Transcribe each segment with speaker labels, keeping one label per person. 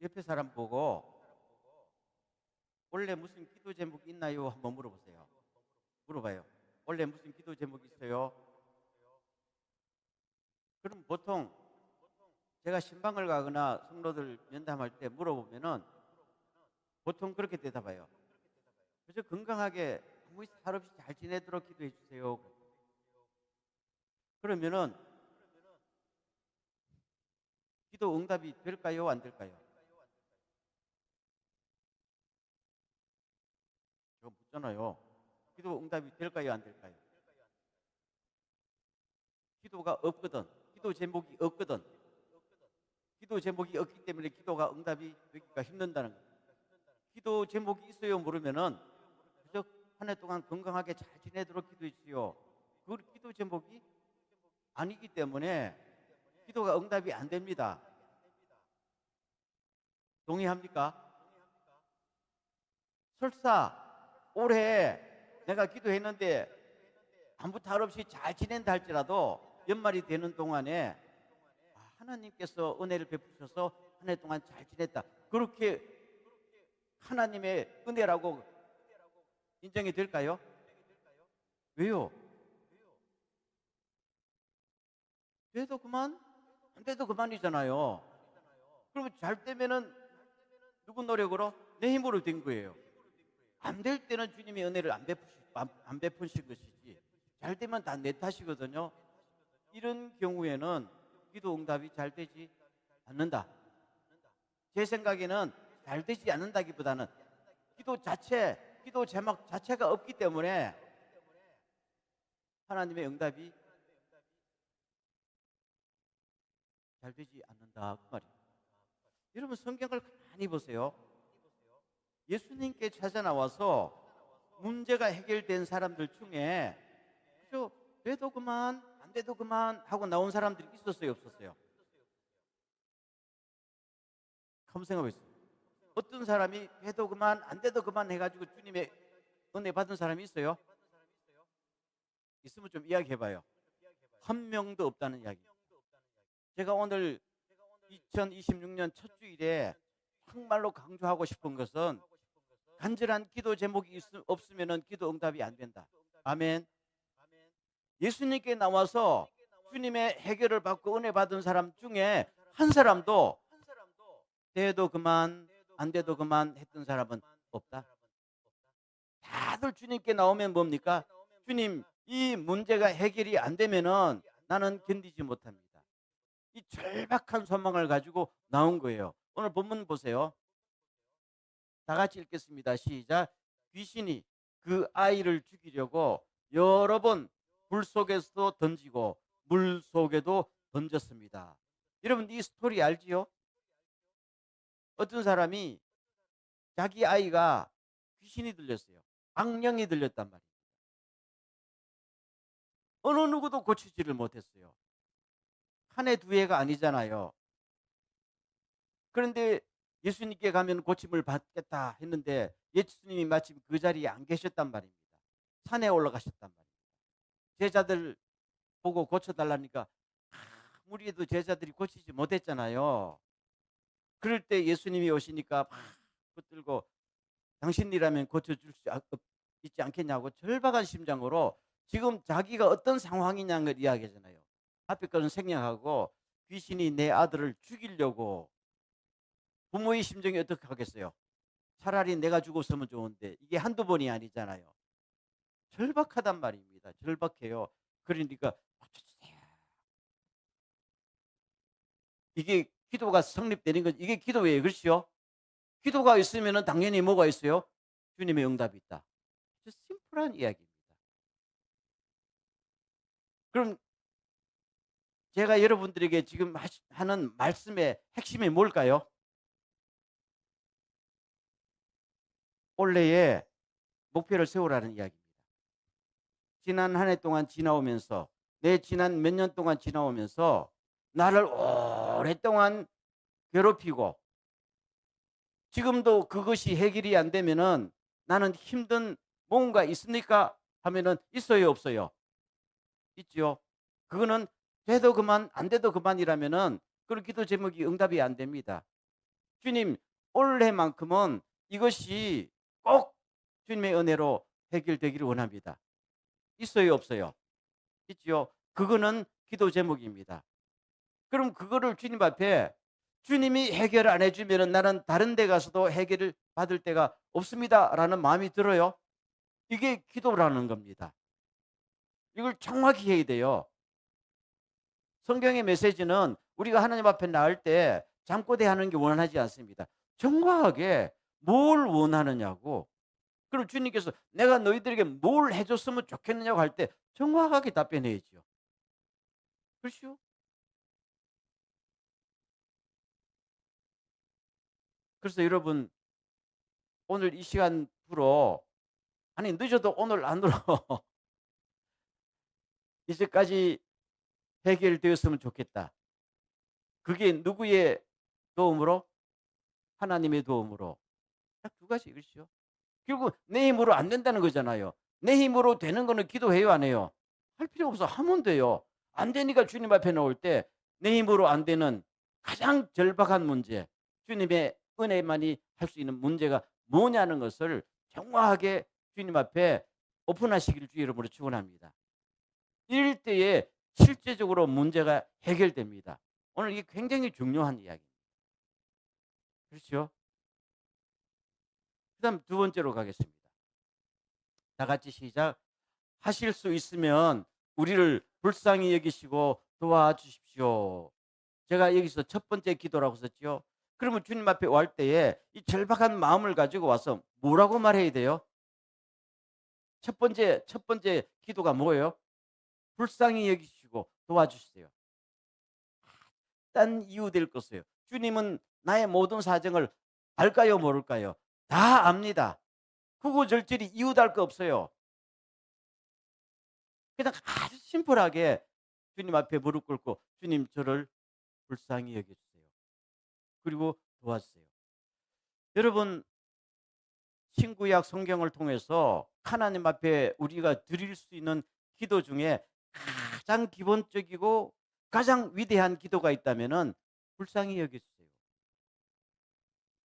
Speaker 1: 옆에 사람 보고 원래 무슨 기도 제목이 있나요? 한번 물어보세요. 물어봐요. 원래 무슨 기도 제목이 있어요? 그럼 보통 제가 신방을 가거나 성도들 면담할 때 물어보면은 보통 그렇게 대답해요. 그저 건강하게 아무 살 없이 잘 지내도록 기도해 주세요. 그러면은 기도 응답이 될까요? 안 될까요? 저 묻잖아요. 기도 응답이 될까요? 안 될까요? 기도가 없거든. 기도 제목이 없거든. 기도 제목이 없기 때문에 기도가 응답이 되기가 힘든다는 거예요. 기도 제목이 있어요? 모르면은 그저 한 해 동안 건강하게 잘 지내도록 기도해 주세요. 그 기도 제목이 아니기 때문에 기도가 응답이 안 됩니다. 동의합니까? 설사 올해 내가 기도했는데 아무 탈 없이 잘 지낸다 할지라도 연말이 되는 동안에 하나님께서 은혜를 베푸셔서 한 해 동안 잘 지냈다. 그렇게 하나님의 은혜라고 인정이 될까요? 왜요? 돼도 그만, 안 돼도 그만이잖아요. 그러면 잘 되면은 누구 노력으로? 내 힘으로 된 거예요. 안 될 때는 주님의 은혜를 안 베푸신 것이지. 잘 되면 다 내 탓이거든요. 이런 경우에는 기도 응답이 잘 되지 않는다. 제 생각에는 잘 되지 않는다기보다는 기도 제목 자체가 없기 때문에 하나님의 응답이 잘 되지 않는다. 그 말이에요. 여러분 성경을 가만히 보세요. 예수님께 찾아 나와서 문제가 해결된 사람들 중에 그저 돼도 그만 안 돼도 그만 하고 나온 사람들이 있었어요? 없었어요? 한번 생각해 보세요. 어떤 사람이 돼도 그만 안 돼도 그만 해가지고 주님의 은혜 받은 사람이 있어요? 있으면 좀 이야기해 봐요. 한 명도 없다는 이야기. 제가 오늘 2026년 첫 주일에 정말로 강조하고 싶은 것은 간절한 기도 제목이 없으면 기도 응답이 안 된다. 아멘. 예수님께 나와서 주님의 해결을 받고 은혜 받은 사람 중에 한 사람도 돼도 그만 안 돼도 그만 했던 사람은 없다. 다들 주님께 나오면 뭡니까? 주님, 이 문제가 해결이 안 되면은 나는 견디지 못합니다. 이 절박한 소망을 가지고 나온 거예요. 오늘 본문 보세요. 다 같이 읽겠습니다. 시작. 귀신이 그 아이를 죽이려고 여러 번 불 속에서도 던지고 물 속에도 던졌습니다. 여러분 이 스토리 알지요? 어떤 사람이 자기 아이가 귀신이 들렸어요. 악령이 들렸단 말이에요. 어느 누구도 고치지를 못했어요. 한 해 두 해가 아니잖아요. 그런데 예수님께 가면 고침을 받겠다 했는데 예수님이 마침 그 자리에 안 계셨단 말입니다. 산에 올라가셨단 말입니다. 제자들 보고 고쳐달라니까 아무리 해도 제자들이 고치지 못했잖아요. 그럴 때 예수님이 오시니까 막 붙들고 당신이라면 고쳐줄 수 있지 않겠냐고 절박한 심정으로 지금 자기가 어떤 상황이냐는 걸 이야기하잖아요. 앞에 거는 생략하고 귀신이 내 아들을 죽이려고. 부모의 심정이 어떻게 하겠어요? 차라리 내가 죽었으면 좋은데 이게 한두 번이 아니잖아요. 절박하단 말입니다. 절박해요. 그러니까 고쳐주세요. 이게 기도가 성립되는 건 이게 기도예요. 그렇죠? 기도가 있으면 당연히 뭐가 있어요? 주님의 응답이 있다. 아주 심플한 이야기입니다. 그럼 제가 여러분들에게 지금 하는 말씀의 핵심이 뭘까요? 올해의 목표를 세우라는 이야기입니다. 지난 한 해 동안 지나오면서 내 지난 몇 년 동안 지나오면서 나를 오랫동안 괴롭히고 지금도 그것이 해결이 안 되면은 나는 힘든 뭔가 있습니까? 하면은 있어요, 없어요? 있죠. 그거는 돼도 그만 안 돼도 그만이라면은 그런 기도 제목이 응답이 안 됩니다. 주님 올해만큼은 이것이 꼭 주님의 은혜로 해결되기를 원합니다. 있어요, 없어요? 있지요. 그거는 기도 제목입니다. 그럼 그거를 주님 앞에 주님이 해결 안 해주면 나는 다른 데 가서도 해결을 받을 데가 없습니다라는 마음이 들어요. 이게 기도라는 겁니다. 이걸 정확히 해야 돼요. 성경의 메시지는 우리가 하나님 앞에 나올 때 잠꼬대하는 게 원하지 않습니다. 정확하게 뭘 원하느냐고. 그럼 주님께서 내가 너희들에게 뭘 해줬으면 좋겠느냐고 할 때 정확하게 답변해야죠. 그렇죠? 그래서 여러분 오늘 이 시간부로 아니 늦어도 오늘 안으로 이제까지 해결되었으면 좋겠다. 그게 누구의 도움으로? 하나님의 도움으로. 딱 두 가지 이것이요. 결국 내 힘으로 안 된다는 거잖아요. 내 힘으로 되는 거는 기도해요, 안 해요? 할 필요 없어. 하면 돼요. 안 되니까 주님 앞에 나올 때 내 힘으로 안 되는 가장 절박한 문제, 주님의 은혜만이 할 수 있는 문제가 뭐냐는 것을 정확하게 주님 앞에 오픈하시기를 주의 이름으로 축원합니다. 이럴 때에 실제적으로 문제가 해결됩니다. 오늘 이게 굉장히 중요한 이야기입니다. 그렇죠? 그다음 두 번째로 가겠습니다. 다 같이 시작. 하실 수 있으면 우리를 불쌍히 여기시고 도와주십시오. 제가 여기서 첫 번째 기도라고 썼죠. 그러면 주님 앞에 올 때에 이 절박한 마음을 가지고 와서 뭐라고 말해야 돼요? 첫 번째 기도가 뭐예요? 불쌍히 여기시고 도와주세요. 딴 이유 될 것이에요. 주님은 나의 모든 사정을 알까요, 모를까요? 다 압니다. 구구절절히 이유달 거 없어요. 그냥 아주 심플하게 주님 앞에 무릎 꿇고 주님 저를 불쌍히 여겨주세요. 그리고 도와주세요. 여러분 신구약 성경을 통해서 하나님 앞에 우리가 드릴 수 있는 기도 중에 가장 기본적이고 가장 위대한 기도가 있다면은 불쌍히 여겨주세요.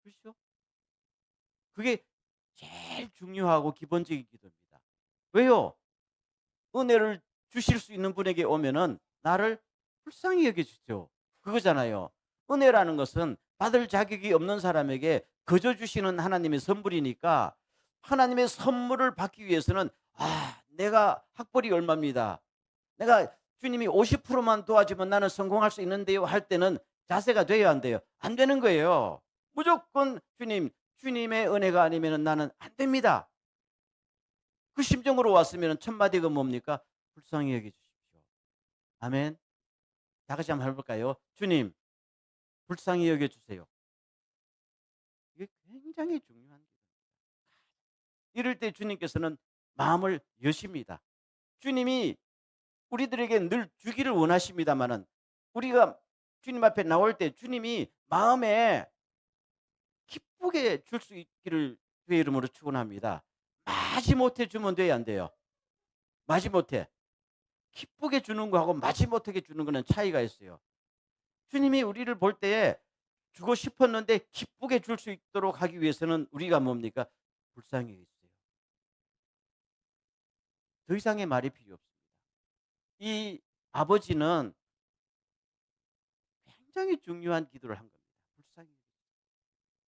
Speaker 1: 그렇죠? 그게 제일 중요하고 기본적인 기도입니다. 왜요? 은혜를 주실 수 있는 분에게 오면은 나를 불쌍히 여겨주죠. 그거잖아요. 은혜라는 것은 받을 자격이 없는 사람에게 거저 주시는 하나님의 선물이니까 하나님의 선물을 받기 위해서는 내가 학벌이 얼마입니다. 내가 주님이 50%만 도와주면 나는 성공할 수 있는데요 할 때는 자세가 돼야 안 돼요? 안 되는 거예요. 무조건 주님의 은혜가 아니면 나는 안 됩니다. 그 심정으로 왔으면 첫 마디가 뭡니까? 불쌍히 여겨 주십시오. 아멘. 다 같이 한번 해볼까요? 주님, 불쌍히 여겨 주세요. 이게 굉장히 중요한 거예요. 이럴 때 주님께서는 마음을 여십니다. 주님이 우리들에게 늘 주기를 원하십니다만은 우리가 주님 앞에 나올 때 주님이 마음에 기쁘게 줄 수 있기를 주의 이름으로 축원합니다. 마지못해 주면 돼야 안 돼요? 마지못해. 기쁘게 주는 거하고 마지못하게 주는 거는 차이가 있어요. 주님이 우리를 볼 때에 주고 싶었는데 기쁘게 줄 수 있도록 하기 위해서는 우리가 뭡니까? 불쌍히 있어요. 더 이상의 말이 필요 없습니다. 이 아버지는 굉장히 중요한 기도를 한 겁니다. 불쌍히.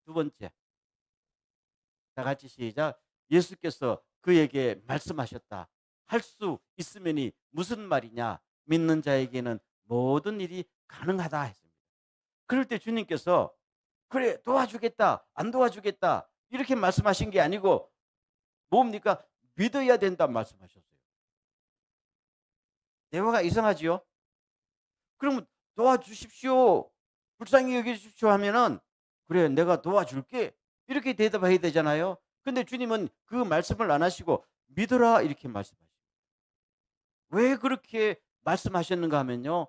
Speaker 1: 두 번째, 다 같이 시작. 예수께서 그에게 말씀하셨다. 할 수 있으면이 무슨 말이냐? 믿는 자에게는 모든 일이 가능하다 했습니다. 그럴 때 주님께서 그래 도와주겠다 안 도와주겠다 이렇게 말씀하신 게 아니고 뭡니까? 믿어야 된다 말씀하셨어요. 대화가 이상하지요? 그러면 도와주십시오. 불쌍히 여기십시오 하면은 그래 내가 도와줄게. 이렇게 대답해야 되잖아요. 근데 주님은 그 말씀을 안 하시고 믿어라 이렇게 말씀하십니다. 왜 그렇게 말씀하셨는가 하면요.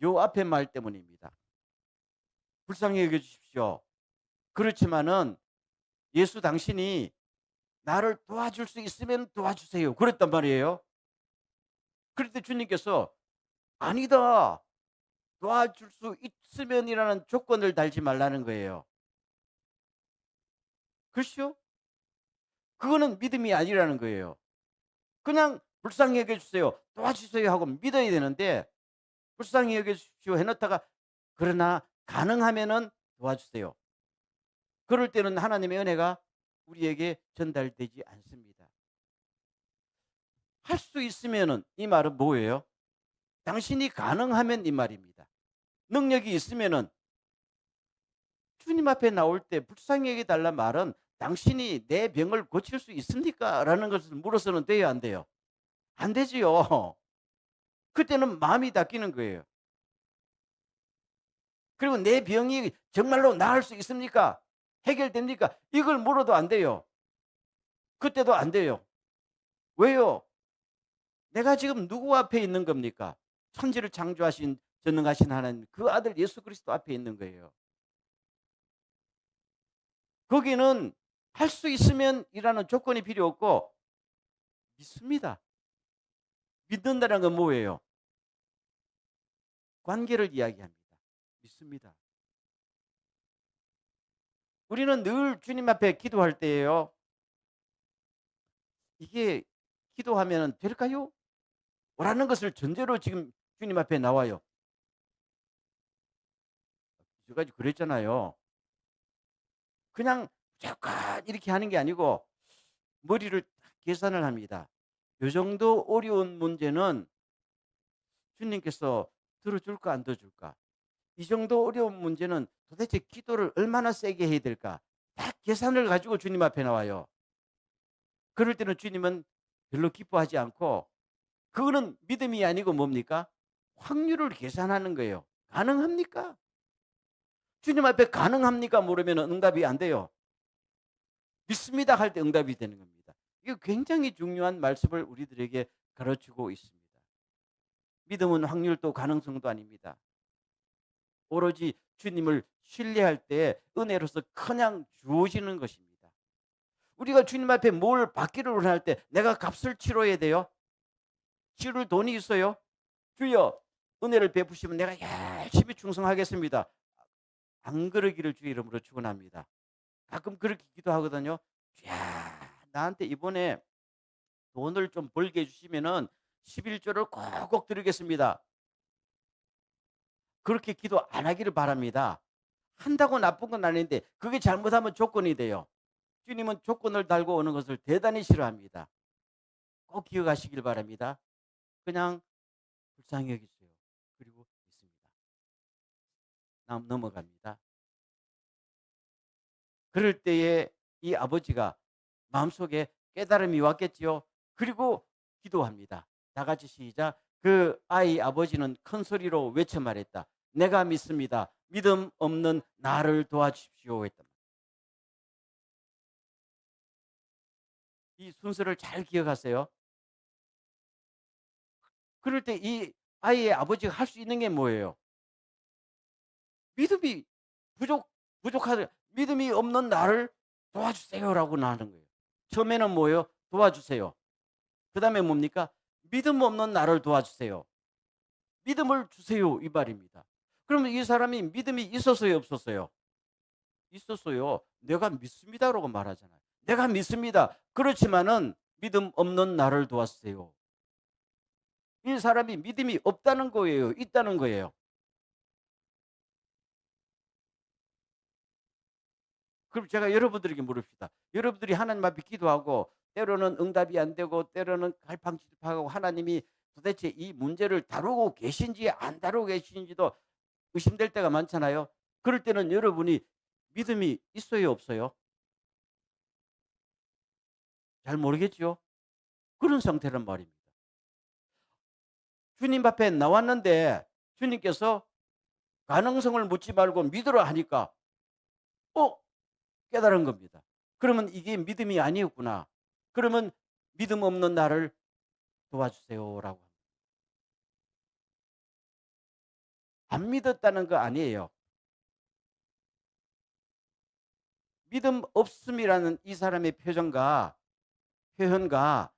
Speaker 1: 요 앞에 말 때문입니다. 불쌍히 여겨 주십시오. 그렇지만은 예수 당신이 나를 도와줄 수 있으면 도와주세요. 그랬단 말이에요. 그럴 때 주님께서 아니다. 도와줄 수 있으면이라는 조건을 달지 말라는 거예요. 그렇죠? 그거는 믿음이 아니라는 거예요. 그냥 "불쌍히 여겨 주세요. 도와주세요." 하고 믿어야 되는데 "불쌍히 여겨 주십시오." 해 놓다가 "그러나 가능하면은 도와주세요." 그럴 때는 하나님의 은혜가 우리에게 전달되지 않습니다. 할 수 있으면은 이 말은 뭐예요? 당신이 가능하면 이 말입니다. 능력이 있으면은 주님 앞에 나올 때 "불쌍히 여겨 달라." 말은 "당신이 내 병을 고칠 수 있습니까?" 라는 것을 물어서는 돼요, 안 돼요? 안 되지요. 그때는 마음이 닫히는 거예요. 그리고 "내 병이 정말로 나을 수 있습니까? 해결됩니까?" 이걸 물어도 안 돼요. 그때도 안 돼요. 왜요? 내가 지금 누구 앞에 있는 겁니까? 천지를 창조하신 전능하신 하나님 그 아들 예수 그리스도 앞에 있는 거예요. 거기는 할 수 있으면이라는 조건이 필요 없고 믿습니다. 믿는다는 건 뭐예요? 관계를 이야기합니다. 믿습니다. 우리는 늘 주님 앞에 기도할 때에요. 이게 기도하면 될까요? 라는 것을 전제로 지금 주님 앞에 나와요. 제가 그랬잖아요. 그냥 잠깐 이렇게 하는 게 아니고 머리를 딱 계산을 합니다. 요 정도 어려운 문제는 주님께서 들어줄까 안 들어줄까? 이 정도 어려운 문제는 도대체 기도를 얼마나 세게 해야 될까? 딱 계산을 가지고 주님 앞에 나와요. 그럴 때는 주님은 별로 기뻐하지 않고 그거는 믿음이 아니고 뭡니까? 확률을 계산하는 거예요. 가능합니까? 주님 앞에 가능합니까? 물으면 응답이 안 돼요. 믿습니다 할 때 응답이 되는 겁니다. 이게 굉장히 중요한 말씀을 우리들에게 가르치고 있습니다. 믿음은 확률도 가능성도 아닙니다. 오로지 주님을 신뢰할 때 은혜로서 그냥 주어지는 것입니다. 우리가 주님 앞에 뭘 받기를 원할 때 내가 값을 치러야 돼요. 치를 돈이 있어요. 주여 은혜를 베푸시면 내가 열심히 충성하겠습니다. 안 그러기를 주의 이름으로 축원합니다. 가끔 그렇게 기도하거든요. 주야 나한테 이번에 돈을 좀 벌게 해 주시면은 11조를 꼭꼭 드리겠습니다. 그렇게 기도 안 하기를 바랍니다. 한다고 나쁜 건 아닌데 그게 잘못하면 조건이 돼요. 주님은 조건을 달고 오는 것을 대단히 싫어합니다. 꼭 기억하시길 바랍니다. 그냥 불쌍히 여기세요. 그리고 있습니다. 넘어갑니다. 그럴 때에 이 아버지가 마음속에 깨달음이 왔겠지요. 그리고 기도합니다. 다 같이 시작. 그 아이 아버지는 큰 소리로 외쳐 말했다. 내가 믿습니다. 믿음 없는 나를 도와주십시오. 했다. 이 순서를 잘 기억하세요. 그럴 때 이 아이의 아버지가 할 수 있는 게 뭐예요? 믿음이 부족하다. 믿음이 없는 나를 도와주세요라고 나는 거예요. 처음에는 뭐예요? 도와주세요. 그다음에 뭡니까? 믿음 없는 나를 도와주세요. 믿음을 주세요 이 말입니다. 그러면 이 사람이 믿음이 있었어요, 없었어요? 있었어요. 내가 믿습니다라고 말하잖아요. 내가 믿습니다. 그렇지만은 믿음 없는 나를 도와주세요. 이 사람이 믿음이 없다는 거예요, 있다는 거예요. 그럼 제가 여러분들에게 물읍시다. 여러분들이 하나님 앞에 기도하고 때로는 응답이 안 되고 때로는 갈팡질팡하고 하나님이 도대체 이 문제를 다루고 계신지 안 다루고 계신지도 의심될 때가 많잖아요. 그럴 때는 여러분이 믿음이 있어요, 없어요? 잘 모르겠죠? 그런 상태란 말입니다. 주님 앞에 나왔는데 주님께서 가능성을 묻지 말고 믿으라 하니까 어? 깨달은 겁니다. 그러면 이게 믿음이 아니었구나. 그러면 믿음 없는 나를 도와주세요라고. 안 믿었다는 거 아니에요. 믿음 없음이라는 이 사람의 표현과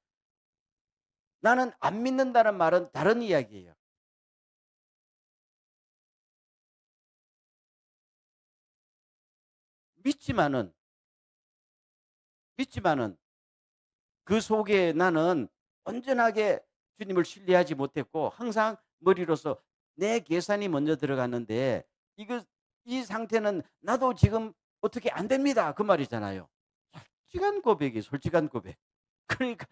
Speaker 1: 나는 안 믿는다는 말은 다른 이야기예요. 믿지만은 그 속에 나는 온전하게 주님을 신뢰하지 못했고 항상 머리로서 내 계산이 먼저 들어갔는데 이 상태는 나도 지금 어떻게 안 됩니다. 그 말이잖아요. 솔직한 고백. 그러니까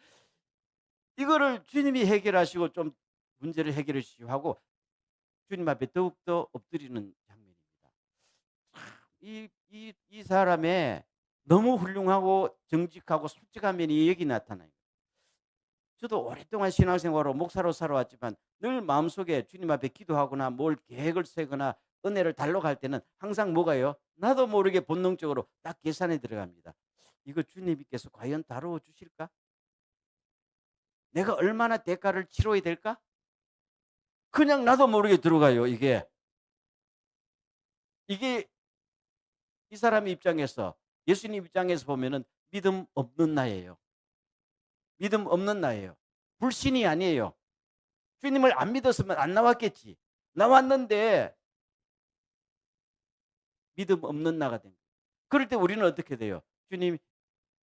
Speaker 1: 이거를 주님이 해결하시고 좀 문제를 해결해 주시고 하고 주님 앞에 더욱더 엎드리는 장면입니다. 이 사람의 너무 훌륭하고 정직하고 솔직한 면이 여기 나타나요. 저도 오랫동안 신앙생활로 목사로 살아왔지만 늘 마음속에 주님 앞에 기도하거나 뭘 계획을 세거나 은혜를 달러 갈 때는 항상 뭐가요? 나도 모르게 본능적으로 딱 계산에 들어갑니다. 이거 주님께서 과연 다루어 주실까? 내가 얼마나 대가를 치러야 될까? 그냥 나도 모르게 들어가요, 이게. 이게 이 사람 입장에서, 예수님 입장에서 보면은 믿음 없는 나예요. 믿음 없는 나예요. 불신이 아니에요. 주님을 안 믿었으면 안 나왔겠지. 나왔는데 믿음 없는 나가 된 거예요. 그럴 때 우리는 어떻게 돼요? 주님,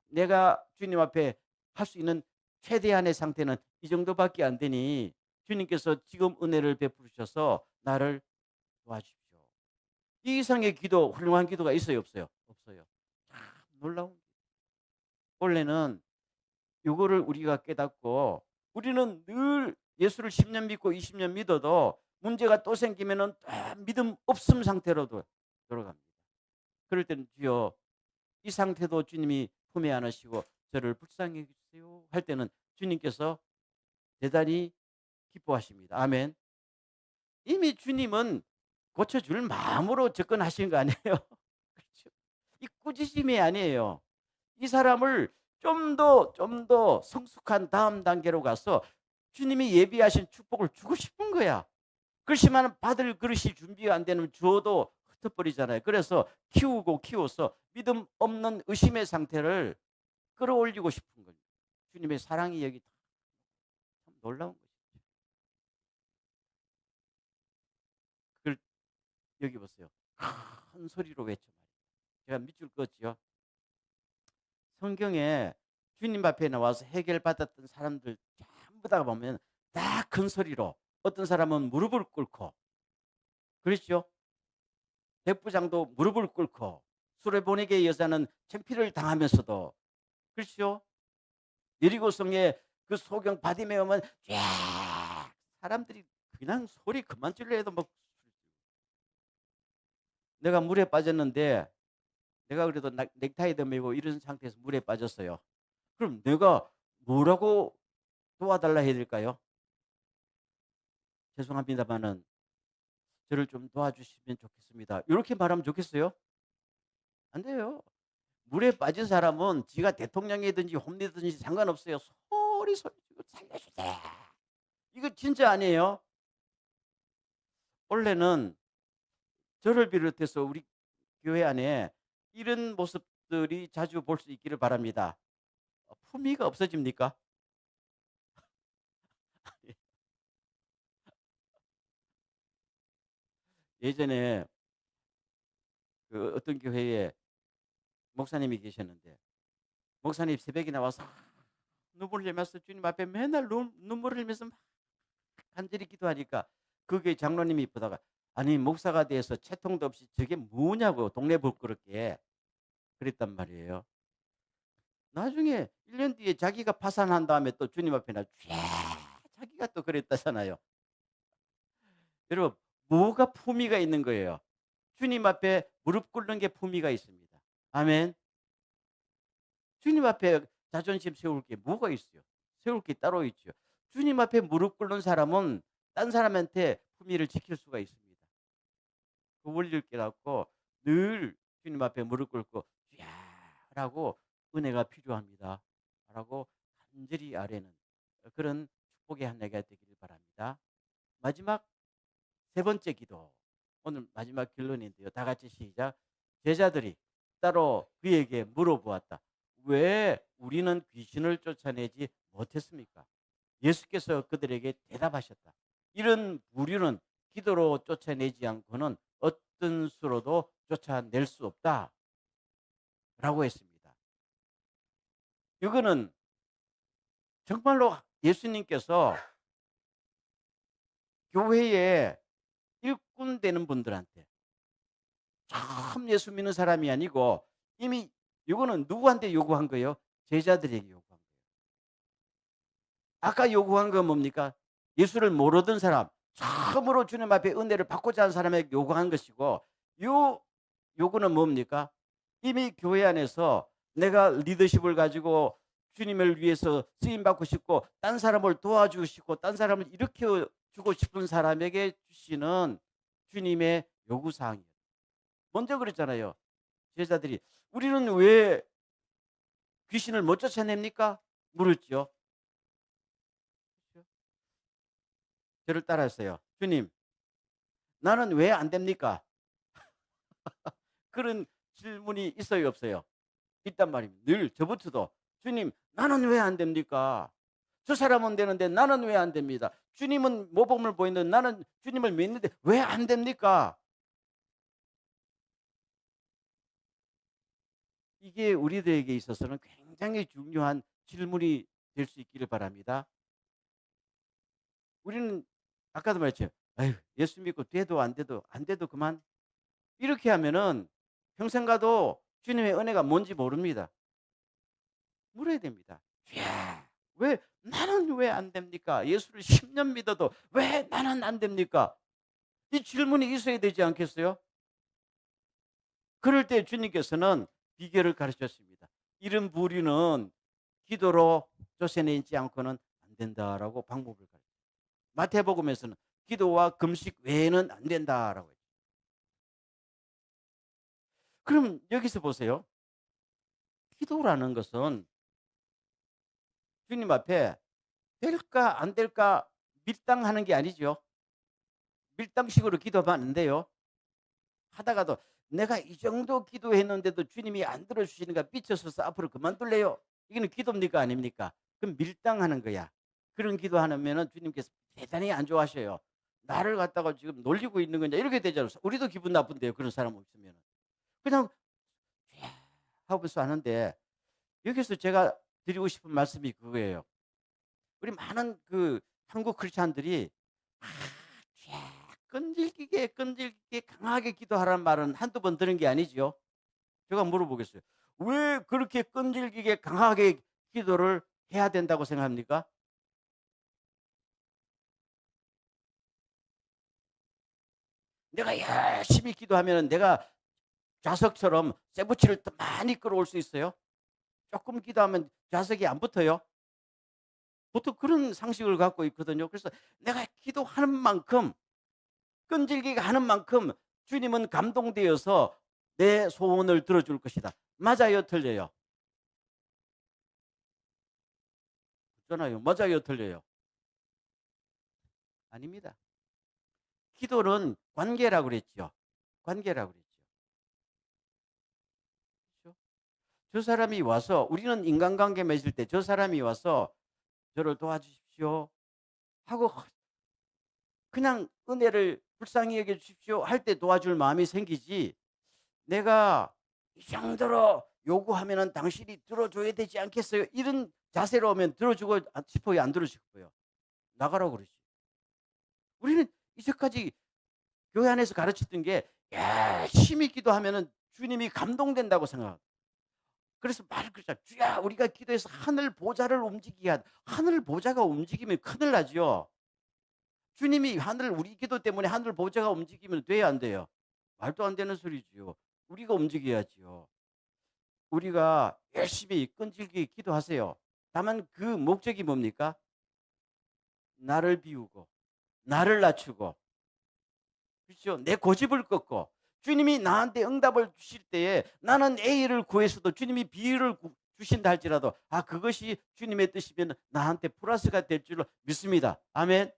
Speaker 1: 내가 주님 앞에 할 수 있는 최대한의 상태는 이 정도밖에 안 되니 주님께서 지금 은혜를 베푸셔서 나를 도와주십시오. 이 이상의 기도, 훌륭한 기도가 있어요, 없어요? 없어요. 참 놀라운. 원래는 요거를 우리가 깨닫고 우리는 늘 예수를 10년 믿고 20년 믿어도 문제가 또 생기면은 믿음 없음 상태로 돌아갑니다. 그럴 때는 주여 이 상태도 주님이 품에 안으시고 저를 불쌍히 해 주세요 할 때는 주님께서 대단히 기뻐하십니다. 아멘. 이미 주님은 고쳐줄 마음으로 접근하신 거 아니에요? 그렇죠? 이 꾸짖음이 아니에요. 이 사람을 좀 더 성숙한 다음 단계로 가서 주님이 예비하신 축복을 주고 싶은 거야. 그렇지만 받을 그릇이 준비가 안 되면 주어도 흩어버리잖아요. 그래서 키워서 믿음 없는 의심의 상태를 끌어올리고 싶은 거예요. 주님의 사랑이 여기 참 놀라운 거죠. 그걸 여기 보세요. 큰 소리로 외쳐 말이에요. 제가 밑줄 그었죠. 성경에 주님 앞에 나와서 해결받았던 사람들 전부 다 보면 다 큰 소리로 어떤 사람은 무릎을 꿇고 그렇죠? 백부장도 무릎을 꿇고 수레보내게 여자는 창피를 당하면서도 그렇죠? 여리고성에 그 소경 바디메 오면 쫙 사람들이 그냥 소리 그만 질러 해도 막 내가 물에 빠졌는데 내가 그래도 넥타이도 메고 이런 상태에서 물에 빠졌어요. 그럼 내가 뭐라고 도와달라 해야 될까요? 죄송합니다마는 저를 좀 도와주시면 좋겠습니다. 이렇게 말하면 좋겠어요? 안 돼요. 물에 빠진 사람은 지가 대통령이든지 홈리든지 상관없어요. 소리 지르고 살려주세요. 이거 진짜 아니에요. 원래는 저를 비롯해서 우리 교회 안에 이런 모습들이 자주 볼 수 있기를 바랍니다. 품위가 없어집니까? 예전에 그 어떤 교회에 목사님이 계셨는데 목사님 새벽에 나와서 눈물을 흘리면서 주님 앞에 맨날 눈물을 흘리면서 막 간절히 기도하니까 그 교회 장로님이 보다가 아니 목사가 돼서 채통도 없이 저게 뭐냐고 동네 부끄럽게 그랬단 말이에요. 나중에 1년 뒤에 자기가 파산한 다음에 또 주님 앞에 나 자기가 또 그랬다잖아요. 여러분 뭐가 품위가 있는 거예요? 주님 앞에 무릎 꿇는 게 품위가 있습니다. 아멘. 주님 앞에 자존심 세울 게 뭐가 있어요? 세울 게 따로 있죠. 주님 앞에 무릎 꿇는 사람은 딴 사람한테 품위를 지킬 수가 있습니다. 그 원리를 깨닫고 늘 주님 앞에 무릎 꿇고 주야라고 은혜가 필요합니다. 라고 간절히 아뢰는 그런 축복의 한 해가 되기를 바랍니다. 마지막 세 번째 기도. 오늘 마지막 결론인데요. 다 같이 시작. 제자들이 따로 그에게 물어보았다. 왜 우리는 귀신을 쫓아내지 못했습니까? 예수께서 그들에게 대답하셨다. 이런 부류는 기도로 쫓아내지 않고는 어떤 수로도 쫓아낼 수 없다. 라고 했습니다. 이거는 정말로 예수님께서 교회에 일꾼 되는 분들한테 처음 예수 믿는 사람이 아니고 이미 이거는 누구한테 요구한 거예요? 제자들에게 요구한 거예요. 아까 요구한 건 뭡니까? 예수를 모르던 사람, 처음으로 주님 앞에 은혜를 받고자 하는 사람에게 요구한 것이고, 요 요구는 뭡니까? 이미 교회 안에서 내가 리더십을 가지고 주님을 위해서 쓰임 받고 싶고 딴 사람을 도와주고 싶고 딴 사람을 일으켜 주고 싶은 사람에게 주시는 주님의 요구 사항이에요. 먼저 그랬잖아요. 제자들이 우리는 왜 귀신을 못 쫓아냅니까? 물었죠. 저를 따라했어요. 주님, 나는 왜 안 됩니까? 그런 질문이 있어요, 없어요? 있단 말입니다. 늘 저부터도 주님, 나는 왜 안 됩니까? 저 사람은 되는데 나는 왜 안 됩니다. 주님은 모범을 보이는데 나는 주님을 믿는데 왜 안 됩니까? 이게 우리들에게 있어서는 굉장히 중요한 질문이 될 수 있기를 바랍니다. 우리는 아까도 말했죠. 아유, 예수 믿고 돼도 안 돼도 안 돼도 그만. 이렇게 하면은 평생 가도 주님의 은혜가 뭔지 모릅니다. 물어야 됩니다. 주야, 왜 나는 왜 안 됩니까? 예수를 10년 믿어도 왜 나는 안 됩니까? 이 질문이 있어야 되지 않겠어요? 그럴 때 주님께서는 비결을 가르쳤습니다. 이런 부류는 기도로 쫓아내지 않고는 안 된다라고 방법을 가르쳤어요. 마태복음에서는 기도와 금식 외에는 안 된다라고 했죠. 그럼 여기서 보세요. 기도라는 것은 주님 앞에 될까 안 될까 밀당하는 게 아니죠. 밀당식으로 기도하면 안 돼요. 하다가도 내가 이 정도 기도했는데도 주님이 안 들어주시니까 삐쳐서서 앞으로 그만둘래요. 이거는 기도입니까 아닙니까? 그럼 밀당하는 거야. 그런 기도하면은 주님께서 대단히 안 좋아하셔요. 나를 갖다가 지금 놀리고 있는 거냐 이렇게 되잖아요. 우리도 기분 나쁜데요. 그런 사람 없으면. 그냥 하고서 하는데 여기서 제가 드리고 싶은 말씀이 그거예요. 우리 많은 그 한국 크리스찬들이 아, 끈질기게 강하게 기도하라는 말은 한두 번 들은 게 아니지요. 제가 물어보겠어요. 왜 그렇게 끈질기게 강하게 기도를 해야 된다고 생각합니까? 내가 열심히 기도하면 내가 좌석처럼 쇠붙이를 더 많이 끌어올 수 있어요? 조금 기도하면 좌석이 안 붙어요? 보통 그런 상식을 갖고 있거든요. 그래서 내가 기도하는 만큼 끈질기게 하는 만큼 주님은 감동되어서 내 소원을 들어줄 것이다. 맞아요, 틀려요? 잖아요. 맞아요, 틀려요? 아닙니다. 기도는 관계라고 그랬죠. 관계라고 그랬죠. 그렇죠? 저 사람이 와서 우리는 인간관계 맺을 때 저 사람이 와서 저를 도와주십시오 하고 그냥 은혜를 불쌍히 여겨 주십시오 할 때 도와줄 마음이 생기지 내가 이 정도로 요구하면은 당신이 들어줘야 되지 않겠어요? 이런 자세로 오면 들어주고 싶어요? 안 들어주고요? 나가라고 그러지. 우리는 이제까지 교회 안에서 가르쳤던 게 열심히 기도하면은 주님이 감동된다고 생각합니다. 그래서 말을 그러잖아요. 주야, 우리가 기도해서 하늘 보좌를 움직이게 하다. 하늘 보좌가 움직이면 큰일 나죠. 주님이 하늘 우리 기도 때문에 하늘 보좌가 움직이면 돼야 안 돼요? 말도 안 되는 소리지요. 우리가 움직여야지요. 우리가 열심히 끈질기게 기도하세요. 다만 그 목적이 뭡니까? 나를 비우고 나를 낮추고 그렇죠? 내 고집을 꺾고 주님이 나한테 응답을 주실 때에 나는 A를 구했어도 주님이 B를 주신다 할지라도 그것이 주님의 뜻이면 나한테 플러스가 될 줄로 믿습니다. 아멘.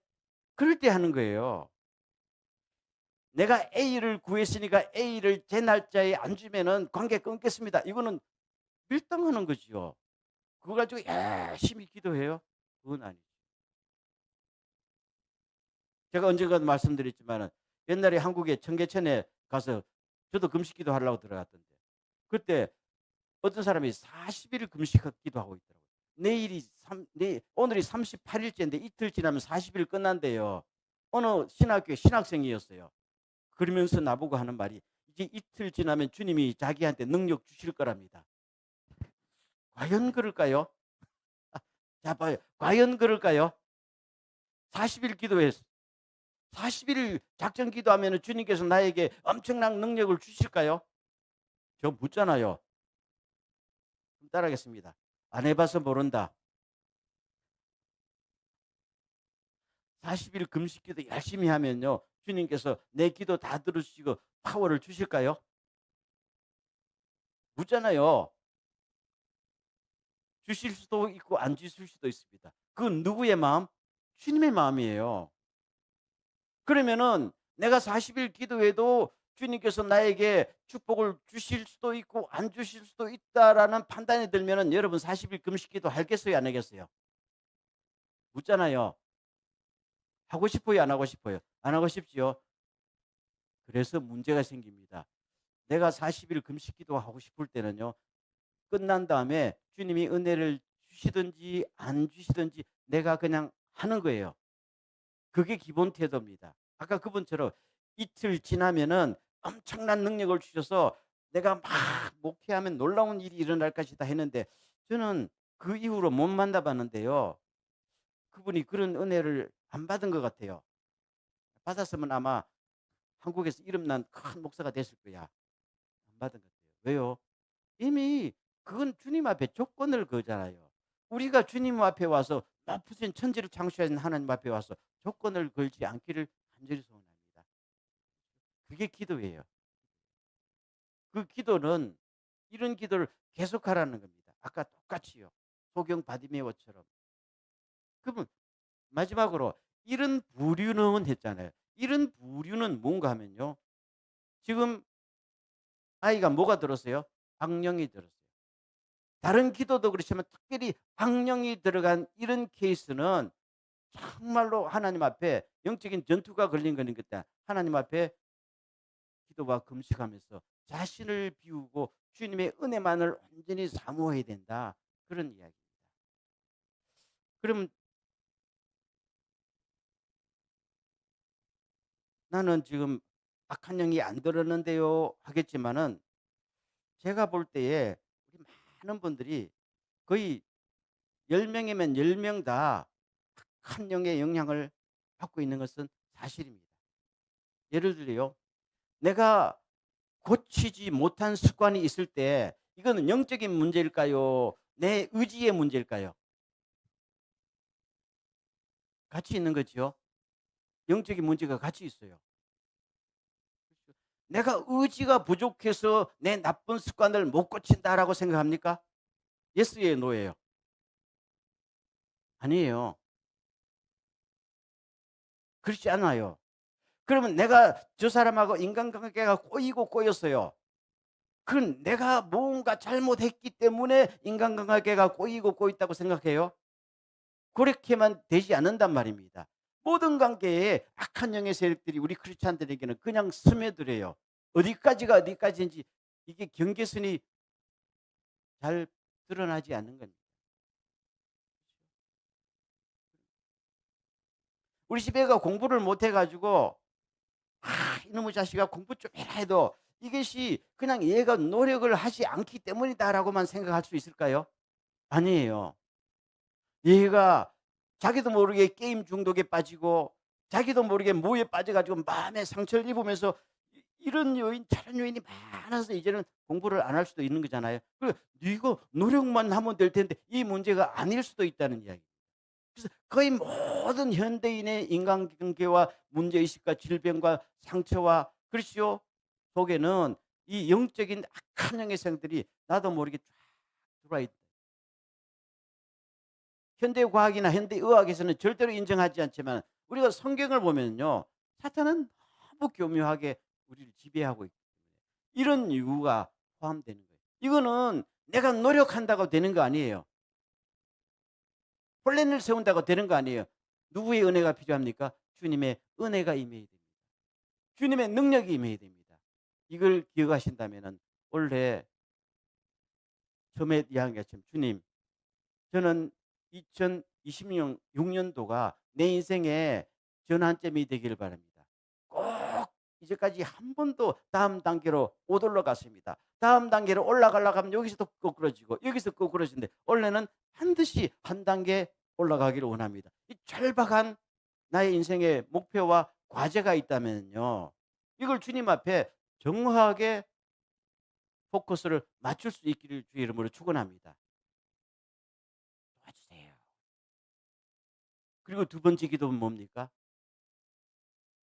Speaker 1: 그럴 때 하는 거예요. 내가 A를 구했으니까 A를 제 날짜에 안 주면은 관계 끊겠습니다. 이거는 밀당하는 거지요. 그거 가지고 열심히 기도해요? 그건 아니죠. 제가 언젠가도 말씀드렸지만은 옛날에 한국에 청계천에 가서 저도 금식기도 하려고 들어갔던데 그때 어떤 사람이 40일 금식 기도하고 있더라고요. 오늘이 38일째인데 이틀 지나면 40일 끝난대요. 어느 신학교의 신학생이었어요. 그러면서 나보고 하는 말이 이제 이틀 지나면 주님이 자기한테 능력 주실 거랍니다. 과연 그럴까요? 자 봐요. 과연 그럴까요? 40일 기도했어. 40일 작전 기도하면 주님께서 나에게 엄청난 능력을 주실까요? 저 묻잖아요. 따라하겠습니다. 안 해봐서 모른다. 40일 금식 기도 열심히 하면요. 주님께서 내 기도 다 들으시고 파워를 주실까요? 묻잖아요. 주실 수도 있고 안 주실 수도 있습니다. 그건 누구의 마음? 주님의 마음이에요. 그러면은 내가 40일 기도해도 주님께서 나에게 축복을 주실 수도 있고 안 주실 수도 있다라는 판단이 들면은 여러분 40일 금식 기도 하겠어요, 안 하겠어요? 묻잖아요. 하고 싶어요, 안 하고 싶어요? 안 하고 싶지요? 그래서 문제가 생깁니다. 내가 40일 금식 기도하고 싶을 때는요. 끝난 다음에 주님이 은혜를 주시든지 안 주시든지 내가 그냥 하는 거예요. 그게 기본 태도입니다. 아까 그분처럼 이틀 지나면은 엄청난 능력을 주셔서 내가 막 목회하면 놀라운 일이 일어날 것이다 했는데 저는 그 이후로 못 만나봤는데요. 그분이 그런 은혜를 안 받은 것 같아요. 받았으면 아마 한국에서 이름난 큰 목사가 됐을 거야. 안 받은 것 같아요. 왜요? 이미 그건 주님 앞에 조건을 거잖아요. 우리가 주님 앞에 와서 높으신 천지를 창조하신 하나님 앞에 와서 조건을 걸지 않기를 간절히 소원합니다. 그게 기도예요. 그 기도는 이런 기도를 계속하라는 겁니다. 아까 똑같이요. 소경 바디메오처럼. 그러면 마지막으로 이런 부류는 했잖아요. 이런 부류는 뭔가 하면요. 지금 아이가 뭐가 들었어요? 악령이 들었어요. 다른 기도도 그렇지만 특별히 악령이 들어간 이런 케이스는 정말로 하나님 앞에 영적인 전투가 걸린 거니까 하나님 앞에 기도와 금식하면서 자신을 비우고 주님의 은혜만을 온전히 사모해야 된다. 그런 이야기입니다. 그럼 나는 지금 악한 영이 안 들었는데요 하겠지만은 제가 볼 때에 우리 많은 분들이 거의 10명이면 10명 다 악한 영의 영향을 받고 있는 것은 사실입니다. 예를 들어요. 내가 고치지 못한 습관이 있을 때 이거는 영적인 문제일까요? 내 의지의 문제일까요? 같이 있는 거죠. 영적인 문제가 같이 있어요. 내가 의지가 부족해서 내 나쁜 습관을 못 고친다라고 생각합니까? 예스예요, 노예요? 아니에요. 그렇지 않아요. 그러면 내가 저 사람하고 인간관계가 꼬이고 꼬였어요. 그건 내가 뭔가 잘못했기 때문에 인간관계가 꼬이고 꼬였다고 생각해요? 그렇게만 되지 않는단 말입니다. 모든 관계에 악한 영의 세력들이 우리 크리스찬들에게는 그냥 스며들어요. 어디까지가 어디까지인지 이게 경계선이 잘 드러나지 않는 겁니다. 우리 집애가 공부를 못 해가지고 이놈의 자식아 공부 좀 해라 해도 이것이 그냥 얘가 노력을 하지 않기 때문이다라고만 생각할 수 있을까요? 아니에요. 얘가 자기도 모르게 게임 중독에 빠지고 자기도 모르게 뭐에 빠져가지고 마음에 상처를 입으면서 이런 요인 저런 요인이 많아서 이제는 공부를 안 할 수도 있는 거잖아요. 그리고 네가 노력만 하면 될 텐데 이 문제가 아닐 수도 있다는 이야기. 그래서 거의 모든 현대인의 인간관계와 문제의식과 질병과 상처와 그렇지요. 속에는 이 영적인 악한 영의 생들이 나도 모르게 쫙 들어와 있다. 현대 과학이나 현대 의학에서는 절대로 인정하지 않지만 우리가 성경을 보면요. 사탄은 너무 교묘하게 우리를 지배하고 있기 때문에 이런 이유가 포함되는 거예요. 이거는 내가 노력한다고 되는 거 아니에요. 플랜을 세운다고 되는 거 아니에요. 누구의 은혜가 필요합니까? 주님의 은혜가 임해야 됩니다. 주님의 능력이 임해야 됩니다. 이걸 기억하신다면 원래 처음에 이야기한 것처럼 주님, 저는 2026년도가 내 인생의 전환점이 되기를 바랍니다. 꼭 이제까지 한 번도 다음 단계로 못 올라갔습니다. 다음 단계로 올라가려고 하면 여기서도 거꾸러지고 여기서 거꾸러지는데 원래는 반드시 한 단계 올라가기를 원합니다. 이 절박한 나의 인생의 목표와 과제가 있다면요. 이걸 주님 앞에 정확하게 포커스를 맞출 수 있기를 주의 이름으로 축원합니다. 도와주세요. 그리고 두 번째 기도는 뭡니까?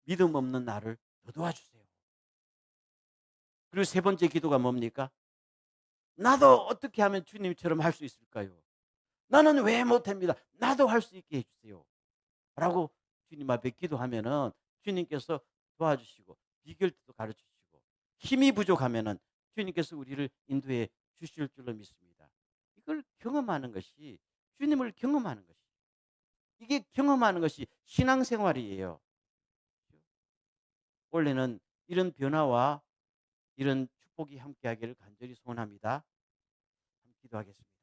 Speaker 1: 믿음 없는 나를 더 도와주세요. 그리고 세 번째 기도가 뭡니까? 나도 어떻게 하면 주님처럼 할 수 있을까요? 나는 왜 못합니다. 나도 할 수 있게 해주세요. 라고 주님 앞에 기도하면은 주님께서 도와주시고 비결도 가르쳐 주시고 힘이 부족하면은 주님께서 우리를 인도해 주실 줄로 믿습니다. 이걸 경험하는 것이 주님을 경험하는 것이 이게 경험하는 것이 신앙생활이에요. 원래는 이런 변화와 이런 축복이 함께하기를 간절히 소원합니다. 기도하겠습니다.